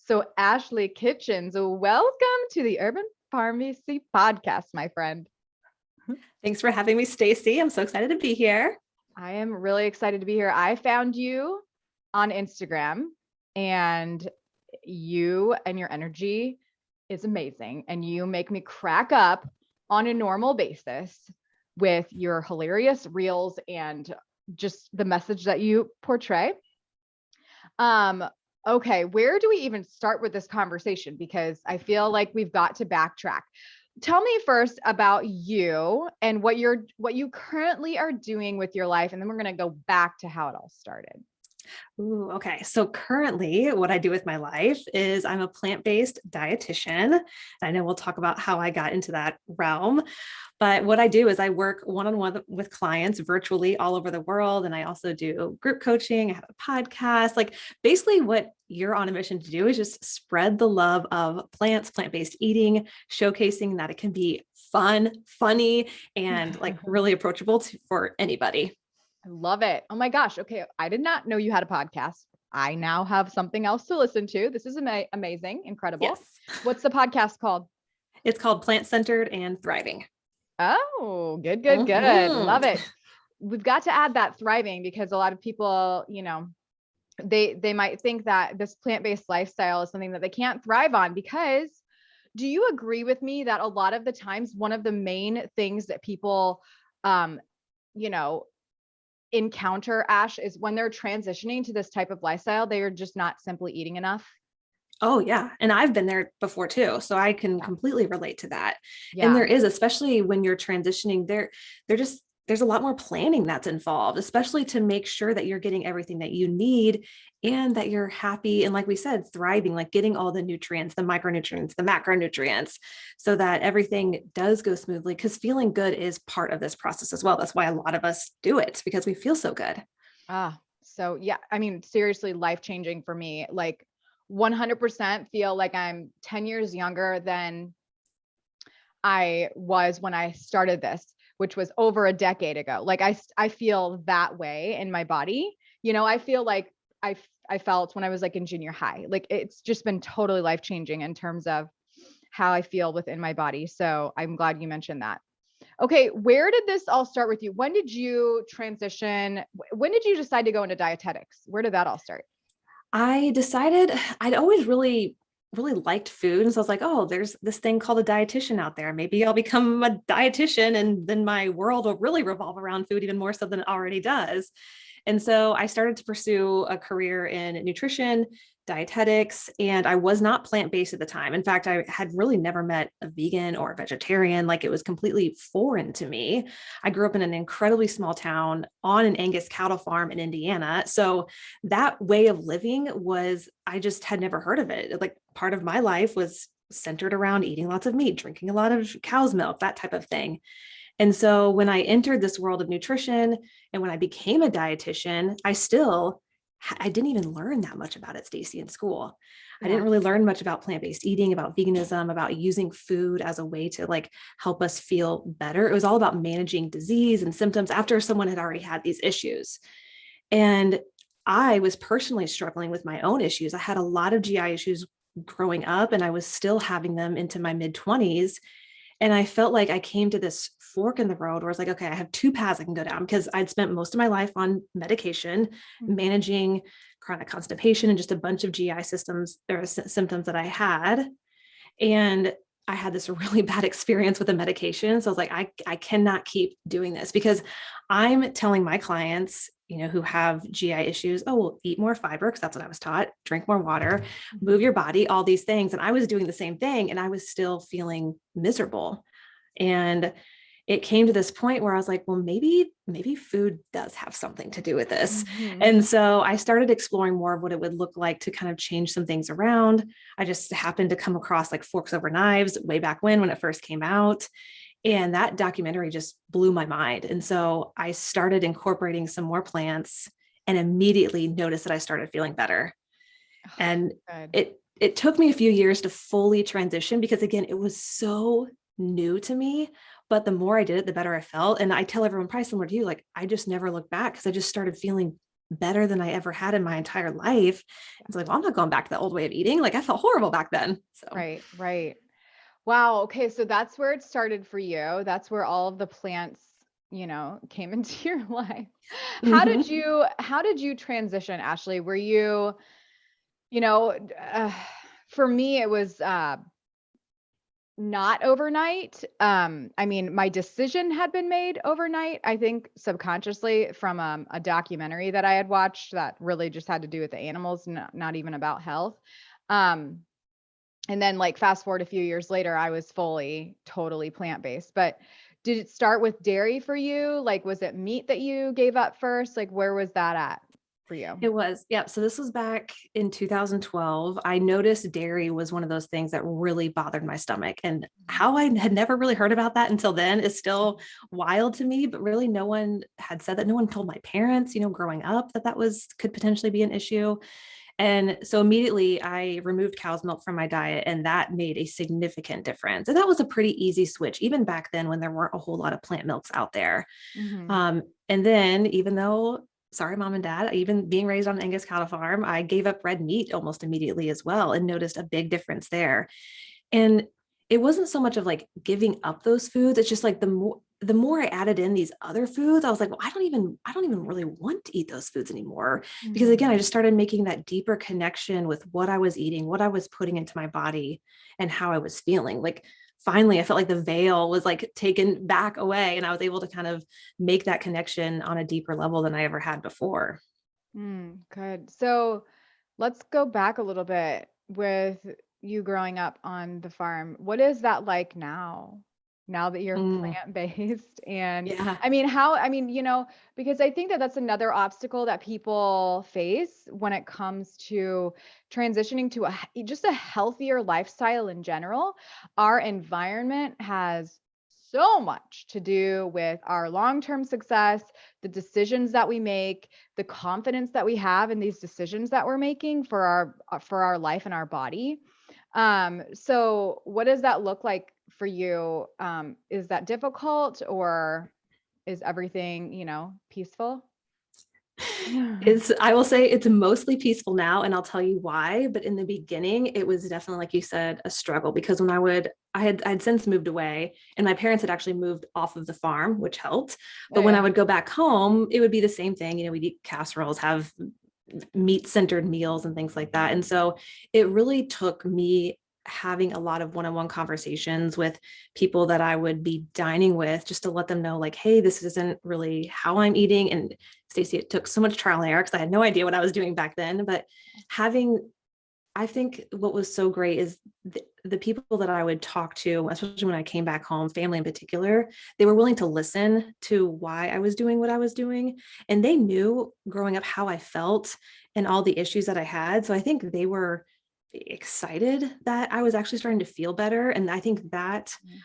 So Ashley Kitchens, welcome to the Urban Pharmacy Podcast, my friend. Thanks for having me, Stacy. I'm so excited to be here. I am really excited to be here. I found you on Instagram, and you and your energy is amazing. And you make me crack up on a normal basis with your hilarious reels and just the message that you portray. Okay, where do we even start with this conversation? Because I feel like we've got to backtrack. Tell me first about you and what you currently are doing with your life, and then we're going to go back to how it all started. Ooh, okay. So currently what I do with my life is I'm a plant-based dietitian. I know we'll talk about how I got into that realm, but what I do is I work one-on-one with clients virtually all over the world. And I also do group coaching. I have a podcast. Like basically what you're on a mission to do is just spread the love of plants, plant-based eating, showcasing that it can be fun, funny, and like really approachable for anybody. I love it. Oh my gosh. Okay. I did not know you had a podcast. I now have something else to listen to. This is amazing. Incredible. Yes. What's the podcast called? It's called Plant Centered and Thriving. Oh, good. Love it. We've got to add that thriving, because a lot of people, they might think that this plant-based lifestyle is something that they can't thrive on. Because do you agree with me that a lot of the times, one of the main things that people, encounter, Ash, is when they're transitioning to this type of lifestyle, they are just not simply eating enough? Oh yeah. And I've been there before too. So I can completely relate to that. Yeah. And there is, especially when you're transitioning there's a lot more planning that's involved, especially to make sure that you're getting everything that you need and that you're happy. And like we said, thriving, like getting all the nutrients, the micronutrients, the macronutrients, so that everything does go smoothly, because feeling good is part of this process as well. That's why a lot of us do it, because we feel so good. So yeah, I mean, seriously, life-changing for me. Like 100% feel like I'm 10 years younger than I was when I started this, which was over a decade ago. Like I feel that way in my body. I feel like I felt when I was like in junior high. Like it's just been totally life-changing in terms of how I feel within my body. So I'm glad you mentioned that. Okay, where did this all start with you? When did you transition? When did you decide to go into dietetics? Where did that all start? I decided I'd always really liked food. And so I was like, oh, there's this thing called a dietitian out there. Maybe I'll become a dietitian and then my world will really revolve around food even more so than it already does. And so I started to pursue a career in nutrition, dietetics, and I was not plant-based at the time. In fact, I had really never met a vegan or a vegetarian. Like it was completely foreign to me. I grew up in an incredibly small town on an Angus cattle farm in Indiana. So that way of living I just had never heard of it. Like part of my life was centered around eating lots of meat, drinking a lot of cow's milk, that type of thing. And so when I entered this world of nutrition and when I became a dietitian, I didn't even learn that much about it, Stacy, in school. I didn't really learn much about plant-based eating, about veganism, about using food as a way to like help us feel better. It was all about managing disease and symptoms after someone had already had these issues. And I was personally struggling with my own issues. I had a lot of GI issues growing up, and I was still having them into my mid-20s. And I felt like I came to this fork in the road where I was like, okay, I have two paths I can go down, because I'd spent most of my life on medication, managing chronic constipation and just a bunch of GI symptoms that I had. And I had this really bad experience with the medication. So I was like, I cannot keep doing this, because I'm telling my clients, who have GI issues, oh, well, eat more fiber, because that's what I was taught, drink more water, move your body, all these things. And I was doing the same thing, and I was still feeling miserable. And it came to this point where I was like, well, maybe food does have something to do with this. Mm-hmm. And so I started exploring more of what it would look like to kind of change some things around. I just happened to come across like Forks Over Knives way back when it first came out. And that documentary just blew my mind. And so I started incorporating some more plants and immediately noticed that I started feeling better. And it took me a few years to fully transition, because again, it was so new to me, but the more I did it, the better I felt. And I tell everyone probably similar to you, like I just never looked back, because I just started feeling better than I ever had in my entire life. I was like, well, I'm not going back to the old way of eating. Like I felt horrible back then. So Right, right. Wow. Okay. So that's where it started for you. That's where all of the plants, came into your life. mhm. How did you transition, Ashley? Were you, you know, uh, for me, it was, not overnight. I mean, my decision had been made overnight, I think subconsciously from a documentary that I had watched that really just had to do with the animals, not even about health. Um, and then like fast forward a few years later, I was fully, totally plant-based. But did it start with dairy for you? Like, was it meat that you gave up first? Like, where was that at for you? It was, yeah. So this was back in 2012. I noticed dairy was one of those things that really bothered my stomach. And how I had never really heard about that until then is still wild to me, but really no one had said that. No one told my parents, growing up that could potentially be an issue. And so immediately I removed cow's milk from my diet, and that made a significant difference. And that was a pretty easy switch, even back then when there weren't a whole lot of plant milks out there. Mm-hmm. And then, even though, sorry, mom and dad, even being raised on an Angus cattle farm, I gave up red meat almost immediately as well and noticed a big difference there. And it wasn't so much of like giving up those foods. It's just like the more I added in these other foods, I was like, well, I don't even really want to eat those foods anymore. Because again, I Mm-hmm. just started making that deeper connection with what I was eating, what I was putting into my body, and how I was feeling. Like finally, I felt like the veil was like taken back away, and I was able to kind of make that connection on a deeper level than I ever had before. Good. So let's go back a little bit with you growing up on the farm. What is that like now? Now that you're Mm, plant-based and yeah. because I think that that's another obstacle that people face when it comes to transitioning to just a healthier lifestyle in general. Our environment has so much to do with our long-term success, the decisions that we make, the confidence that we have in these decisions that we're making for our life and our body. So what does that look like for you? Is that difficult or is everything, peaceful? I will say it's mostly peaceful now, and I'll tell you why. But in the beginning, it was definitely, like you said, a struggle because when I'd since moved away, and my parents had actually moved off of the farm, which helped. Oh, But when I yeah. would go back home, it would be the same thing. We'd eat casseroles, have meat centered meals and things like that. And so it really took me having a lot of one-on-one conversations with people that I would be dining with just to let them know like, hey, this isn't really how I'm eating. And Stacey, it took so much trial and error because I had no idea what I was doing back then. But having I think what was so great is the people that I would talk to, especially when I came back home, family in particular, they were willing to listen to why I was doing what I was doing. And they knew growing up how I felt and all the issues that I had. So I think they were excited that I was actually starting to feel better. And I think that Mm.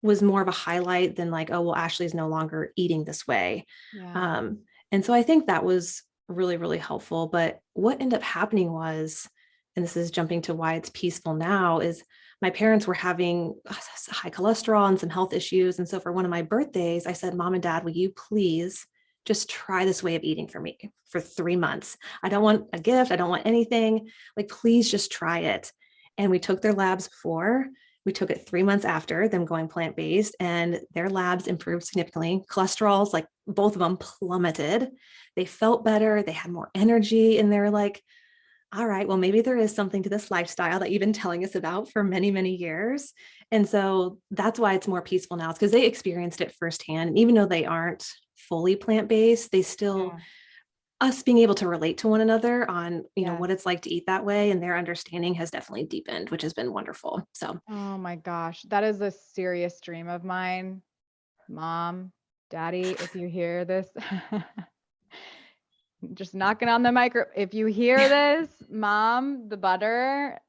was more of a highlight than like, oh, well, Ashley's no longer eating this way. Yeah. Um, and so I think that was really, really helpful. But what ended up happening was, and this is jumping to why it's peaceful now, is my parents were having high cholesterol and some health issues. And so for one of my birthdays, I said, Mom and Dad, will you please just try this way of eating for me for 3 months? I don't want a gift. I don't want anything. Like, please just try it. And we took their labs before. We took it 3 months after them going plant based, and their labs improved significantly. Cholesterols, like both of them, plummeted. They felt better. They had more energy. And they're like, all right, well, maybe there is something to this lifestyle that you've been telling us about for many, many years. And so that's why it's more peaceful now, because they experienced it firsthand. And even though they aren't fully plant based, they still, Yeah. us being able to relate to one another on, Yes. what it's like to eat that way. And their understanding has definitely deepened, which has been wonderful. So, Oh my gosh. That is a serious dream of mine. Mom, Daddy, if you hear this, just knocking on the micro. If you hear this, Mom, the butter,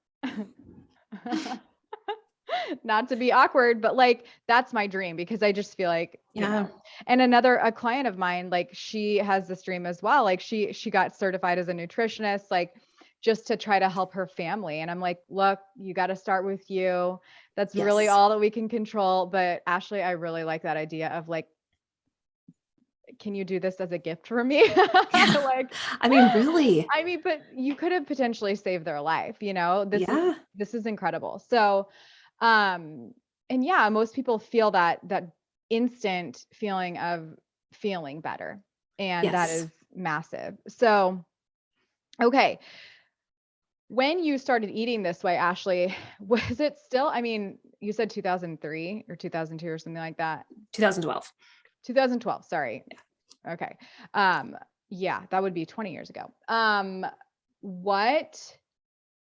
not to be awkward, but like that's my dream because I just feel like, yeah. and a client of mine, like she has this dream as well. Like she got certified as a nutritionist, like just to try to help her family. And I'm like, look, you got to start with you. That's really Yes. all that we can control. But Ashley, I really like that idea of like can you do this as a gift for me? Yeah. Like, I mean, really? I mean, but you could have potentially saved their life, Yeah. this is incredible. So, and yeah, most people feel that instant feeling of feeling better. And that Yes. is massive. So, okay. When you started eating this way, Ashley, was it still, I mean, you said 2003 or 2002 or something like that. 2012. 2012, sorry. Okay. Um, yeah, that would be 20 years ago. What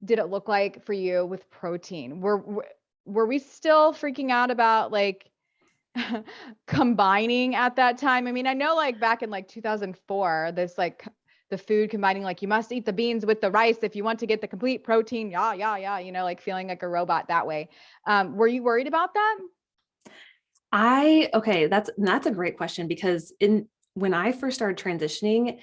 did it look like for you with protein? Were we still freaking out about like combining at that time? I mean, I know like back in like 2004, this like the food combining, like you must eat the beans with the rice if you want to get the complete protein. Yeah, yeah, yeah. Like feeling like a robot that way. Were you worried about that? Okay, that's a great question because in when I first started transitioning,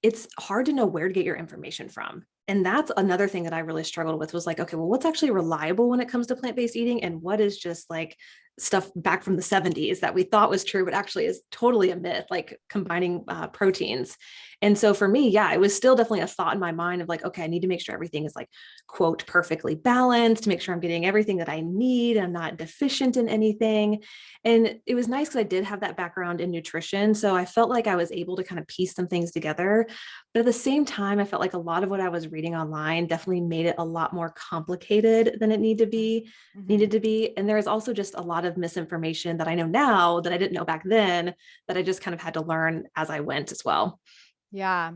it's hard to know where to get your information from. And that's another thing that I really struggled with was like, okay, well, what's actually reliable when it comes to plant-based eating and what is just like stuff back from the 70s that we thought was true, but actually is totally a myth, like combining proteins. And so for me, yeah, it was still definitely a thought in my mind of like, okay, I need to make sure everything is like, quote, perfectly balanced, to make sure I'm getting everything that I need. I'm not deficient in anything. And it was nice because I did have that background in nutrition. So I felt like I was able to kind of piece some things together. But at the same time, I felt like a lot of what I was reading online definitely made it a lot more complicated than it Mhm. needed to be. And there's also just a lot of misinformation that I know now that I didn't know back then that I just kind of had to learn as I went as well. Yeah.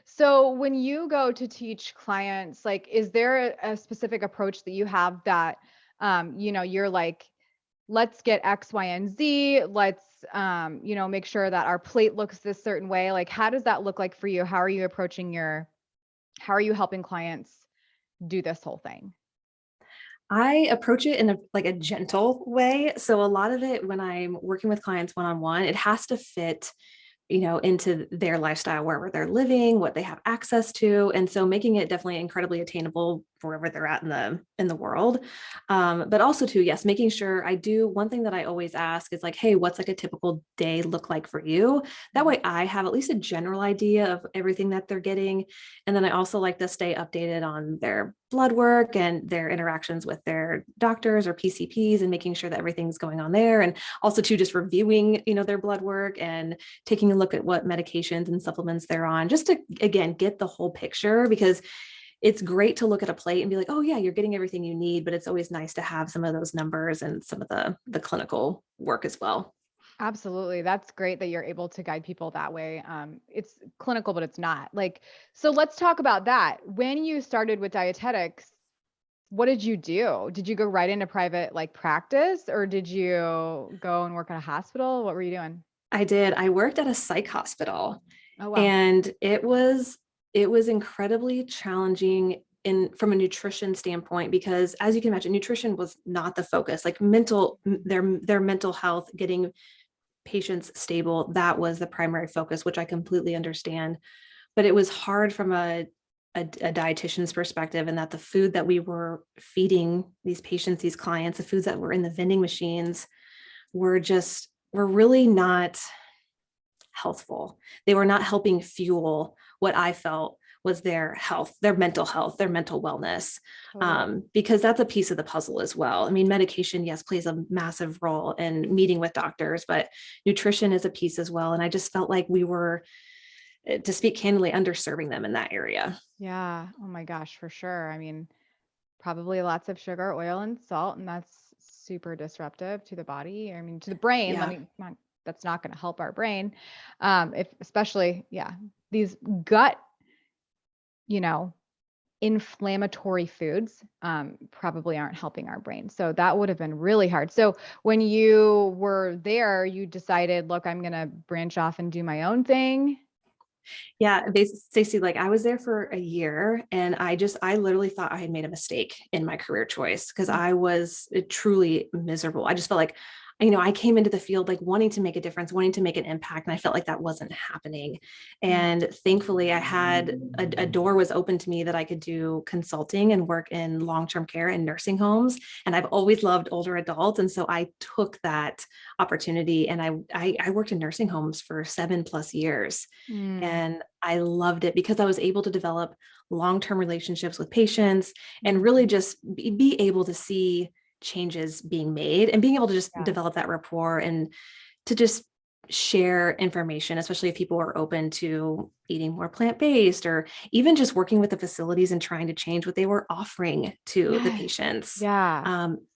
So when you go to teach clients, like, is there a specific approach that you have that, you're like, let's get X, Y, and Z. Let's, make sure that our plate looks this certain way. Like, how does that look like for you? How are you helping clients do this whole thing? I approach it in a gentle way. So a lot of it when I'm working with clients one-on-one, it has to fit into their lifestyle, wherever they're living, what they have access to. And so making it definitely incredibly attainable wherever they're at in the world. But also too, yes, making sure one thing that I always ask is like, hey, what's like a typical day look like for you? That Mhm. way I have at least a general idea of everything that they're getting. And then I also like to stay updated on their blood work and their interactions with their doctors or PCPs and making sure that everything's going on there. And also too, just reviewing, their blood work and taking a look at what medications and supplements they're on, just to, again, get the whole picture because it's great to look at a plate and be like, oh yeah, you're getting everything you need, but it's always nice to have some of those numbers and some of the clinical work as well. Absolutely. That's great that you're able to guide people that way. It's clinical, but it's not like, so let's talk about that. When you started with dietetics, what did you do? Did you go right into private like practice or did you go and work at a hospital? What were you doing? I did. I worked at a psych hospital Oh, wow. and it was incredibly challenging in from a nutrition standpoint because as you can imagine, nutrition was not the focus. Like their mental health, getting patients stable, that was the primary focus, which I completely understand. But it was hard from a dietitian's perspective, and that the food that we were feeding these patients, these clients, the foods that were in the vending machines were really not healthful. They were not helping fuel what I felt was their health, their mental health, their mental wellness, Totally. because that's a piece of the puzzle as well. I mean, medication, yes, plays a massive role in meeting with doctors, but nutrition is a piece as well. And I just felt like we were, to speak candidly, underserving them in that area. Yeah. Oh my gosh, for sure. I mean, probably lots of sugar, oil, and salt, and that's super disruptive to the body. I mean, to the brain. Yeah. That's not going to help our brain. If especially, yeah, these gut, you know, inflammatory foods probably aren't helping our brain. So that would have been really hard. So when you were there, you decided, look, I'm going to branch off and do my own thing. Yeah, basically, Stacey, like I was there for a year and I literally thought I had made a mistake in my career choice because I was truly miserable. I just felt like I came into the field like wanting to make a difference, wanting to make an impact, and I felt like that wasn't happening. Mm. And thankfully, I had a door was open to me that I could do consulting and work in long-term care and nursing homes. And I've always loved older adults, and so I took that opportunity, and I worked in nursing homes for 7+ years, Mm. and I loved it because I was able to develop long-term relationships with patients and Mhm. really just be able to see changes being made and being able to just Yeah. develop that rapport and to just share information, especially if people are open to eating more plant-based or even just working with the facilities and trying to change what they were offering to the Yes. patients. Yeah. Um,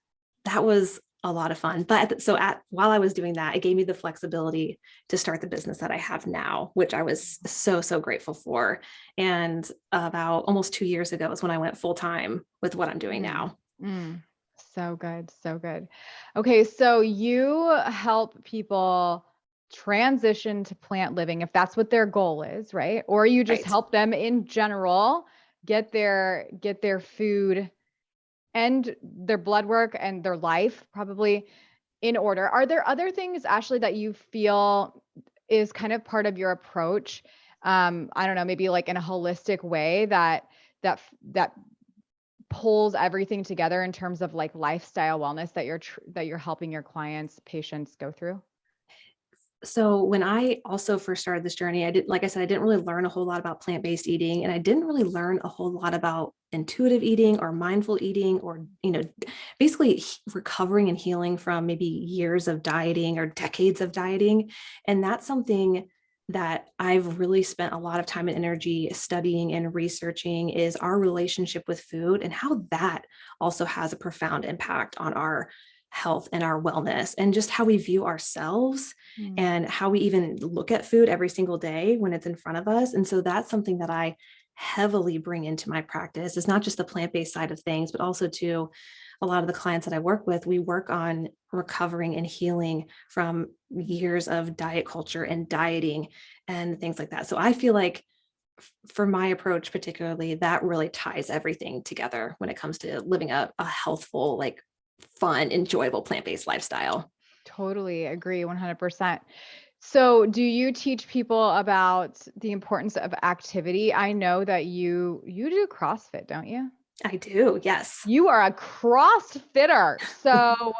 that was a lot of fun. But while I was doing that, it gave me the flexibility to start the business that I have now, which I was so, so grateful for. And about almost 2 years ago is when I went full time with what I'm doing Mm. now. Mm. So good. So good. Okay. So you help people transition to plant living if that's what their goal is, right? Or you just Right. help them in general get their food and their blood work and their life probably in order. Are there other things, Ashley, that you feel is kind of part of your approach? I don't know, maybe like in a holistic way that pulls everything together in terms of like lifestyle wellness that you're helping your clients, patients go through? So when I also first started this journey, like I said, I didn't really learn a whole lot about plant-based eating, and I didn't really learn a whole lot about intuitive eating or mindful eating or, basically recovering and healing from maybe years of dieting or decades of dieting. And that's something that I've really spent a lot of time and energy studying and researching is our relationship with food and how that also has a profound impact on our health and our wellness and just how we view ourselves Mm. and how we even look at food every single day when it's in front of us. And so that's something that I heavily bring into my practice. It's not just the plant-based side of things, but also to a lot of the clients that I work with, we work on recovering and healing from years of diet culture and dieting and things like that. So I feel like for my approach, particularly, that really ties everything together when it comes to living a healthful, like fun, enjoyable plant-based lifestyle. Totally agree 100%. So, do you teach people about the importance of activity? I know that you do CrossFit, don't you? I do, yes. You are a CrossFitter. So,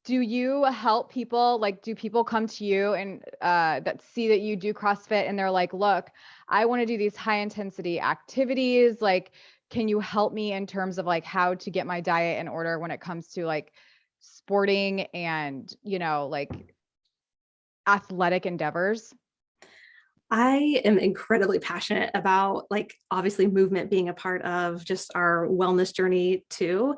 do you help people? Like, do people come to you and that see that you do CrossFit and they're like, "Look, I want to do these high intensity activities. Like, can you help me in terms of like how to get my diet in order when it comes to like sporting and, like athletic endeavors?" I am incredibly passionate about like obviously movement being a part of just our wellness journey too.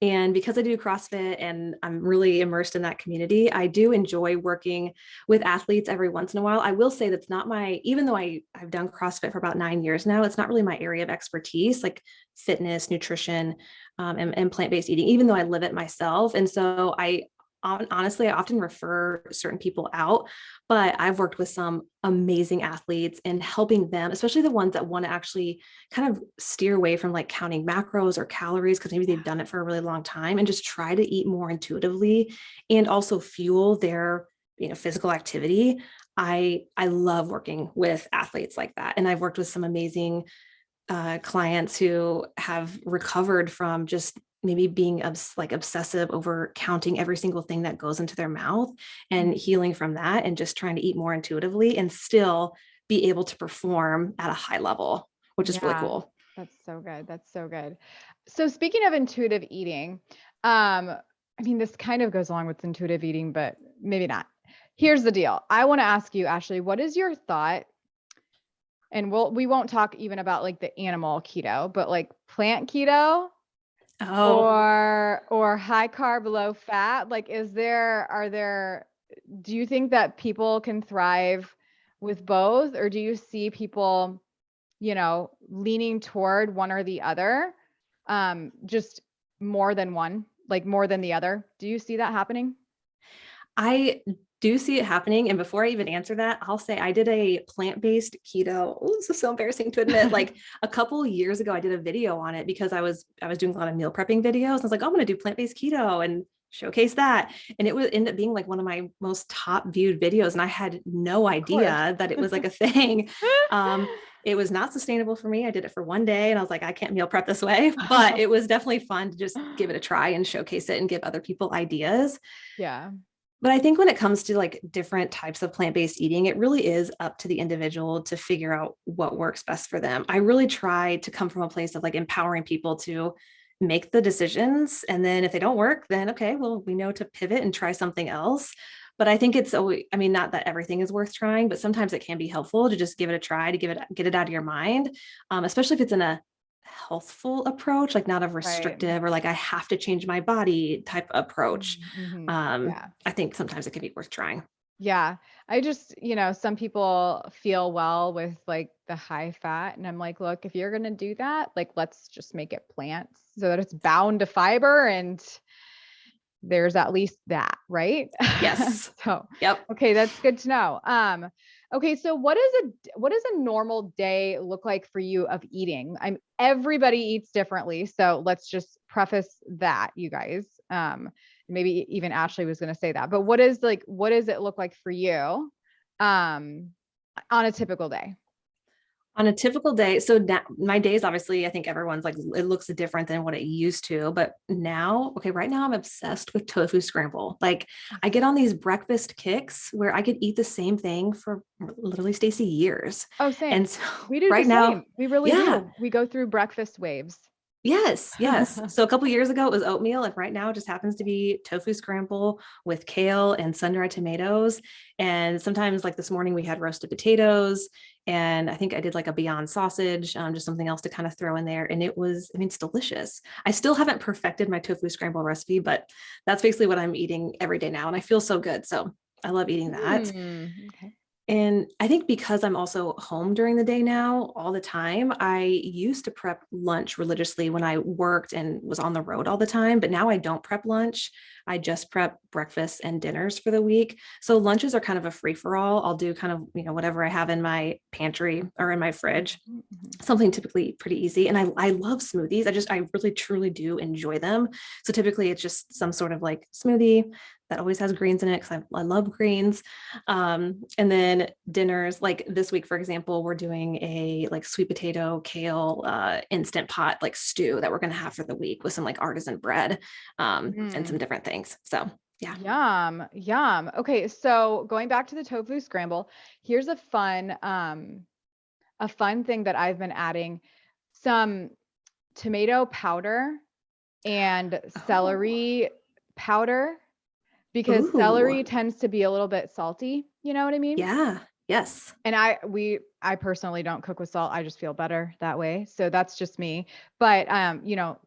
And because I do CrossFit and I'm really immersed in that community, I do enjoy working with athletes every once in a while. I will say that's not even though I've done CrossFit for about 9 years now, it's not really my area of expertise, like fitness, nutrition, and plant-based eating, even though I live it myself. And so honestly, I often refer certain people out, but I've worked with some amazing athletes and helping them, especially the ones that want to actually kind of steer away from like counting macros or calories because maybe they've done it for a really long time and just try to eat more intuitively and also fuel their physical activity. I love working with athletes like that, and I've worked with some amazing clients who have recovered from just maybe being like obsessive over counting every single thing that goes into their mouth and healing from that and just trying to eat more intuitively and still be able to perform at a high level, which is really Yeah, cool. that's so good. That's so good. So speaking of intuitive eating, I mean, this kind of goes along with intuitive eating, but maybe not. Here's the deal. I want to ask you, Ashley, what is your thought? And we won't talk even about like the animal keto, but like plant keto Oh, or high carb, low fat. Like, do you think that people can thrive with both, or do you see people leaning toward one or the other, just more than one, like more than the other? Do you see that happening? I do see it happening. And before I even answer that, I'll say I did a plant-based keto. Oh, this is so embarrassing to admit. Like a couple years ago, I did a video on it because I was doing a lot of meal prepping videos. I was like, oh, I'm going to do plant-based keto. And showcase that. And it would end up being like one of my most top viewed videos. And I had no Of course. idea that it was like a thing. It was not sustainable for me. I did it for one day and I was like, I can't meal prep this way, but it was definitely fun to just give it a try and showcase it and give other people ideas. Yeah. But I think when it comes to like different types of plant-based eating, it really is up to the individual to figure out what works best for them. I really try to come from a place of like empowering people to make the decisions. And then if they don't work, then okay, well, we know to pivot and try something else. But I think it's always, I mean, not that everything is worth trying, but sometimes it can be helpful to just give it a try, to get it out of your mind, especially if it's in a healthful approach, like not a Right. restrictive or like I have to change my body type approach. Mhm. Yeah. I think sometimes it can be worth trying. Yeah. I just, some people feel well with like the high fat. And I'm like, look, if you're going to do that, like, let's just make it plants so that it's bound to fiber and there's at least that, right? Yes. So, Yep. okay, that's good to know. Okay, so what does a normal day look like for you of eating? Everybody eats differently, so let's just preface that, you guys. Maybe even Ashley was going to say that, but what does it look like for you, um, on a typical day? On a typical day, so my days, obviously, I think everyone's like, it looks different than what it used to. But now, okay, right now I'm obsessed with tofu scramble. Like I get on these breakfast kicks where I could eat the same thing for literally, Stacey, years. Oh, same. And so We do the right now, same. We really yeah, do. We go through breakfast waves. yes, yes. So a couple years ago it was oatmeal, and right now it just happens to be tofu scramble with kale and sun-dried tomatoes. And sometimes, like this morning, we had roasted potatoes, and I think I did like a Beyond sausage, just something else to kind of throw in there. And it was, I mean, it's delicious. I still haven't perfected my tofu scramble recipe, but that's basically what I'm eating every day now, and I feel so good. So I love eating that. Okay. And I think because I'm also home during the day now, all the time, I used to prep lunch religiously when I worked and was on the road all the time, but now I don't prep lunch. I just prep breakfast and dinners for the week. So lunches are kind of a free for all. I'll do kind of, whatever I have in my pantry or in my fridge, Mhm, mhm. something typically pretty easy. And I love smoothies. I really truly do enjoy them. So typically it's just some sort of like smoothie that always has greens in it because I love greens. And then dinners, like this week, for example, we're doing a like sweet potato, kale, instant pot, like stew that we're going to have for the week with some like artisan bread, and some Mm. different things. So yeah. Yum, yum. Okay, so going back to the tofu scramble, here's a fun thing that I've been adding: some tomato powder and Oh, celery powder, because ooh, celery tends to be a little bit salty, you know what I mean? yeah, yes. And I personally don't cook with salt. I just feel better that way. So that's just me. But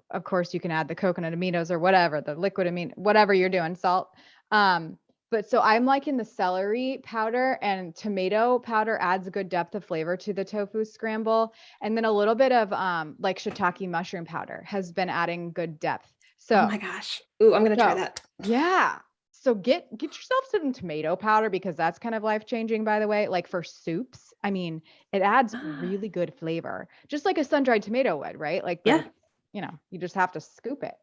of course you can add the coconut aminos or whatever, the liquid amine, whatever you're doing, salt. Um, but so I'm liking the celery powder, and tomato powder adds a good depth of flavor to the tofu scramble. And then a little bit of like shiitake mushroom powder has been adding good depth. Oh So my gosh. Ooh, I'm gonna try so that. yeah. So get yourself some tomato powder, because that's kind of life changing, by the way. Like for soups, I mean, it adds really good flavor, just like a sun-dried tomato would, right? Like, but Yeah. it's, you just have to scoop it.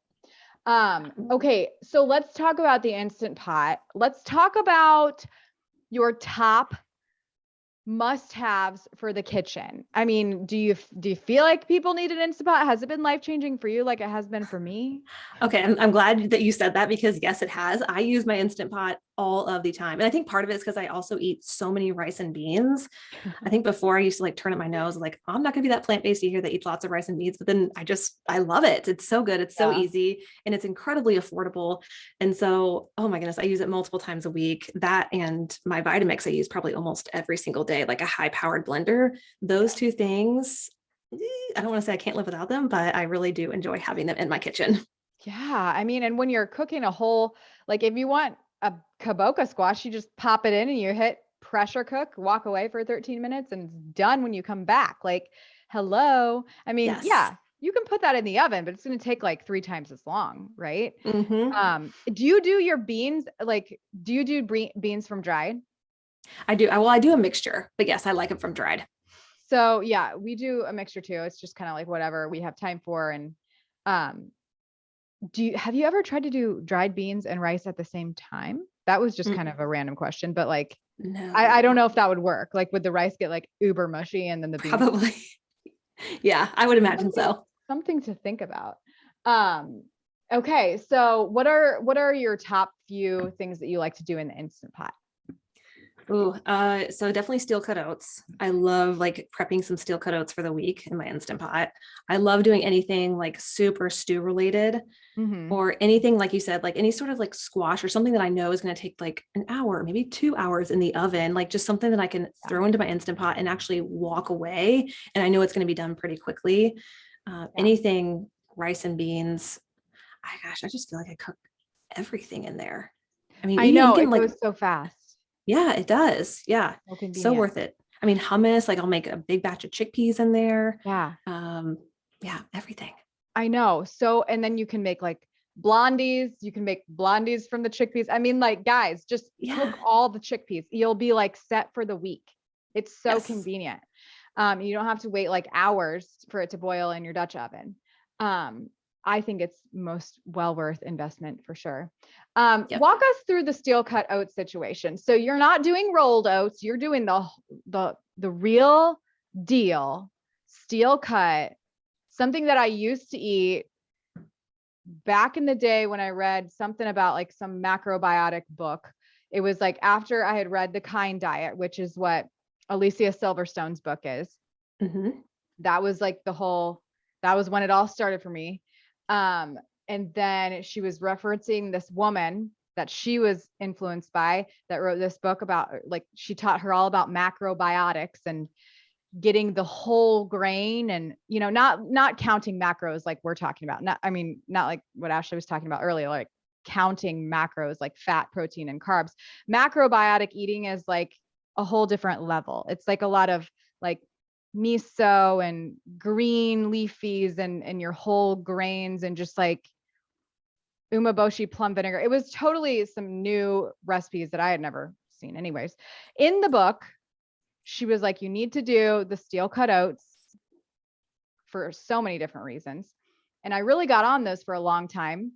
Okay, so let's talk about the Instant Pot. Let's talk about your top must-haves for the kitchen. I mean, do you feel like people need an Instant Pot? Has it been life-changing for you like it has been for me? Okay, I'm glad that you said that because yes, it has. I use my Instant Pot all of the time. And I think part of it is because I also eat so many rice and beans. I think before I used to like turn up my nose, like, I'm not gonna be that plant-based eater that eats lots of rice and beans, but then I love it. It's so good. It's so Yeah. easy and it's incredibly affordable. And so, oh my goodness, I use it multiple times a week. That and my Vitamix I use probably almost every single day, like a high-powered blender. Those two things, I don't want to say I can't live without them, but I really do enjoy having them in my kitchen. Yeah, I mean, and when you're cooking a whole, like if you want a kaboka squash, you just pop it in and you hit pressure cook, walk away for 13 minutes, and it's done when you come back. Like, hello. I mean, Yes. yeah, you can put that in the oven, but it's going to take like 3 times as long, right? Hmm. Do you do your beans, like, do you do beans from dried? I do. Well, I do a mixture, but yes, I like them from dried. So yeah, we do a mixture too. It's just kind of like whatever we have time for. And um have you ever tried to do dried beans and rice at the same time? That was just kind of a random question, but like, I don't No, know if that would work. Like, would the rice get like uber mushy and then the beans? probably. Yeah, I would imagine Something, so. something to think about. Um, okay. So what are your top few things that you like to do in the Instant Pot? Ooh, so definitely steel cut oats. I love like prepping some steel cut oats for the week in my Instant Pot. I love doing anything like soup or stew related, Mm-hmm. or anything like you said, like any sort of like squash or something that I know is going to take like an hour, maybe 2 hours in the oven, like just something that I can Yeah. throw into my Instant Pot and actually walk away. And I know it's going to be done pretty quickly. Yeah. Anything rice and beans. I just feel like I cook everything in there. I mean, I you know can it like, goes so fast. yeah, it does. Yeah. So So convenient. worth it. I mean, hummus, like I'll make a big batch of chickpeas in there. Yeah. Um, yeah, everything. I know. So, and then you can make like blondies. You can make blondies from the chickpeas. I mean, like, guys, just Yeah. cook all the chickpeas. You'll be like set for the week. It's so Yes. convenient. You don't have to wait like hours for it to boil in your Dutch oven. Um, I think it's most well worth investment for sure. Yep. Walk us through the steel cut oats situation. So you're not doing rolled oats. You're doing the real deal steel cut, something that I used to eat back in the day when I read something about like some macrobiotic book. It was like after I had read The Kind Diet, which is what Alicia Silverstone's book is. Hmm. That was like that was when it all started for me. And then she was referencing this woman that she was influenced by that wrote this book about, like, she taught her all about macrobiotics and getting the whole grain, and not counting macros like we're talking about, not like what Ashley was talking about earlier, like counting macros like fat, protein, and carbs. Macrobiotic eating is like a whole different level. It's like a lot of like miso and green leafies and your whole grains and just like umeboshi plum vinegar. It was totally some new recipes that I had never seen anyways. In the book, she was like, you need to do the steel cut oats for so many different reasons. And I really got on those for a long time.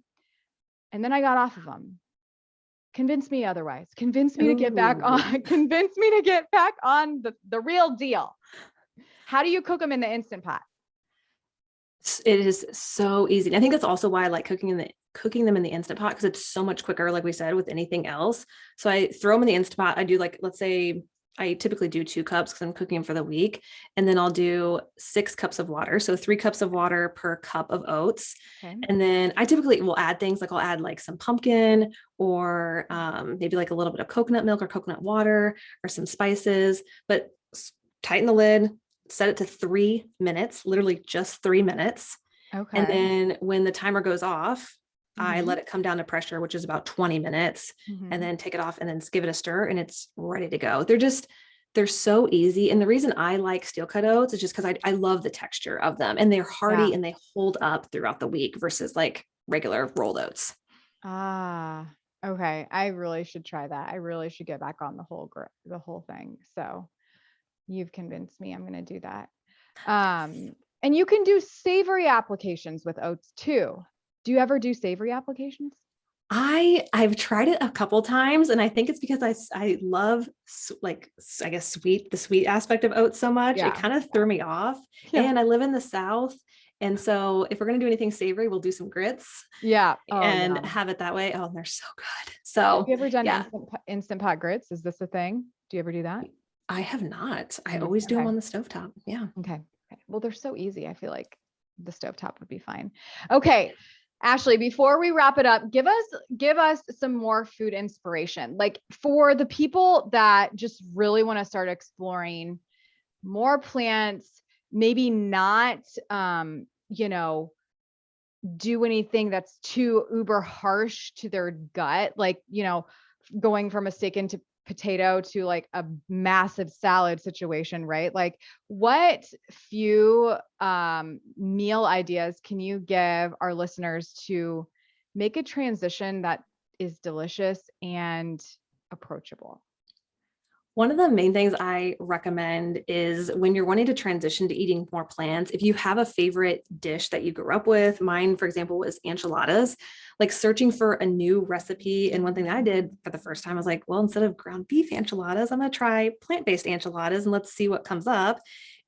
And then I got off of them. Convince me otherwise. Convince me to get back Ooh. on. Convince me to get back on the real deal. How do you cook them in the Instant Pot? It is so easy. And I think that's also why I like cooking them in the Instant Pot, because it's so much quicker, like we said, with anything else. So I throw them in the Instant Pot. I do like, let's say I typically do 2 cups because I'm cooking them for the week. And then I'll do 6 cups of water. So 3 cups of water per cup of oats. Okay. And then I typically will add things like I'll add like some pumpkin or maybe like a little bit of coconut milk or coconut water or some spices, but tighten the lid, set it to 3 minutes, literally just 3 minutes. And Okay. then when the timer goes off, I Mm-hmm. let it come down to pressure, which is about 20 minutes, and Mm-hmm. then take it off and then give it a stir and it's ready to go. They're so easy. And the reason I like steel cut oats is just because I love the texture of them and they're Yeah. hearty and they hold up throughout the week versus like regular rolled oats. Ah, okay. I really should try that. I really should get back on the whole thing. So you've convinced me. I'm going to do that. And you can do savory applications with oats too. Do you ever do savory applications? I've tried it a couple times, and I think it's because I love like I guess the sweet aspect of oats so much. It Yeah. kind of threw me off. Yeah. And I live in the South, and so if we're gonna do anything savory, we'll do some grits Yeah. Oh, and yum. have it that way. Oh, and they're so good. Have So you ever done yeah, instant pot grits? Is this a thing? Do you ever do that? I have not. I Mm, always do them okay. on the stovetop. Yeah. Okay. Okay. Well, they're so easy. I feel like the stovetop would be fine. Okay. Ashley, before we wrap it up, give us some more food inspiration. Like for the people that just really want to start exploring more plants, maybe not you know, do anything that's too uber harsh to their gut, like, going from a steak into potato to like a massive salad situation, right? Like what few meal ideas can you give our listeners to make a transition that is delicious and approachable? One of the main things I recommend is when you're wanting to transition to eating more plants, if you have a favorite dish that you grew up with, mine, for example, was enchiladas, like searching for a new recipe. And one thing that I did for the first time, I was like, well, instead of ground beef enchiladas, I'm going to try plant-based enchiladas and let's see what comes up.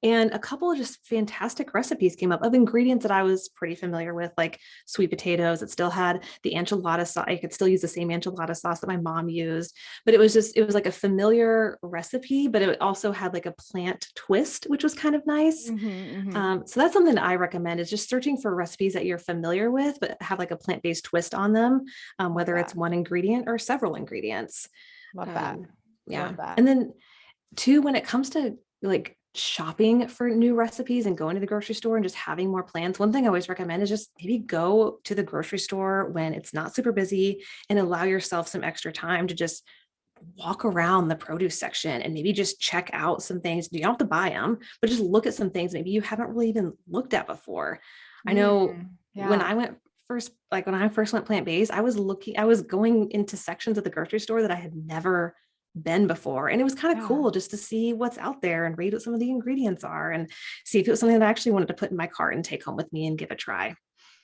And a couple of just fantastic recipes came up of ingredients that I was pretty familiar with, like sweet potatoes. It still had the enchilada sauce. I could still use the same enchilada sauce that my mom used, but it was like a familiar recipe, but it also had like a plant twist, which was kind of nice. So that's something that I recommend is just searching for recipes that you're familiar with, but have like a plant-based twist on them, whether it's one ingredient or several ingredients. Love that. Yeah. Love that. And then two, when it comes to like shopping for new recipes and going to the grocery store and just having more plans, one thing I always recommend is just maybe go to the grocery store when it's not super busy and allow yourself some extra time to just walk around the produce section and maybe just check out some things. You don't have to buy them, but just look at some things maybe you haven't really even looked at before. I know when I first went plant-based, I was going into sections of the grocery store that I had never been before. And it was kind of cool just to see what's out there and read what some of the ingredients are and see if it was something that I actually wanted to put in my cart and take home with me and give a try.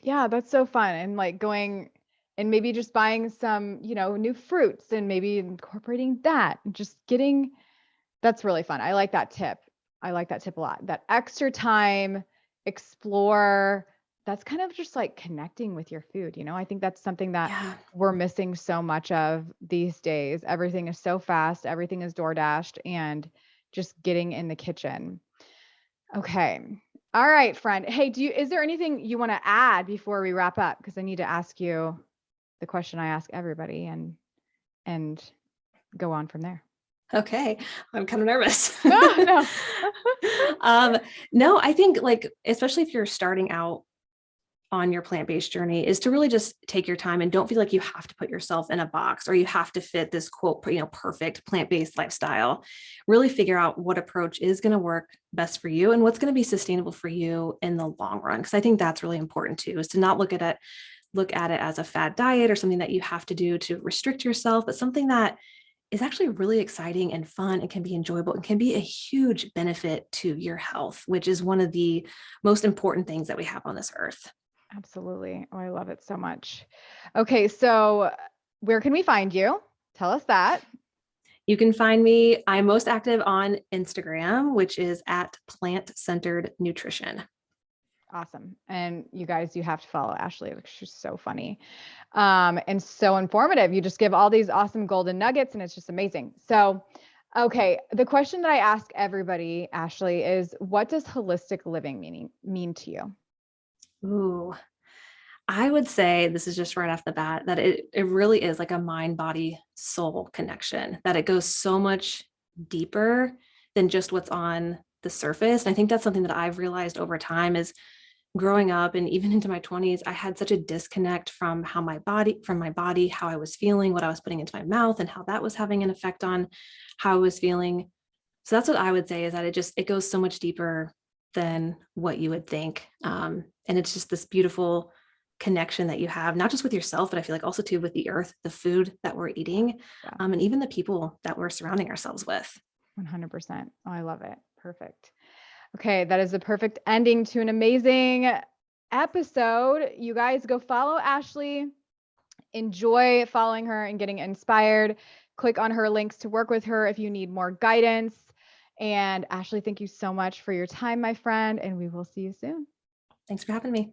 Yeah, that's so fun. And like going and maybe just buying some, new fruits and maybe incorporating that and just that's really fun. I like that tip. I like that tip a lot. That extra time, explore, that's kind of just like connecting with your food. I think that's something that we're missing so much of these days. Everything is so fast, everything is door dashed, and just getting in the kitchen. Okay. All right, friend. Hey, is there anything you want to add before we wrap up? Because I need to ask you the question I ask everybody and go on from there. Okay. I'm kind of nervous. No. No, I think like, especially if you're starting out on your plant-based journey, is to really just take your time and don't feel like you have to put yourself in a box or you have to fit this quote, perfect plant-based lifestyle. Really figure out what approach is going to work best for you and what's going to be sustainable for you in the long run. Because I think that's really important too, is to not look at it as a fad diet or something that you have to do to restrict yourself, but something that is actually really exciting and fun and can be enjoyable and can be a huge benefit to your health, which is one of the most important things that we have on this earth. Absolutely. Oh, I love it so much. Okay. So where can we find you? Tell us that. You can find me. I'm most active on Instagram, which is at Plant Centered Nutrition. Awesome. And you guys, you have to follow Ashley. She's so funny and so informative. You just give all these awesome golden nuggets and it's just amazing. So, okay. The question that I ask everybody, Ashley, is what does holistic living mean to you? Ooh, I would say this is just right off the bat that it really is like a mind, body, soul connection, that it goes so much deeper than just what's on the surface. And I think that's something that I've realized over time is growing up and even into my 20s, I had such a disconnect from my body, how I was feeling, what I was putting into my mouth, and how that was having an effect on how I was feeling. So that's what I would say is that it goes so much deeper than what you would think. And it's just this beautiful connection that you have, not just with yourself, but I feel like also too with the earth, the food that we're eating, and even the people that we're surrounding ourselves with. 100%. Oh, I love it. Perfect. Okay. That is the perfect ending to an amazing episode. You guys go follow Ashley, enjoy following her and getting inspired. Click on her links to work with her if you need more guidance. And Ashley, thank you so much for your time, my friend, and we will see you soon. Thanks for having me.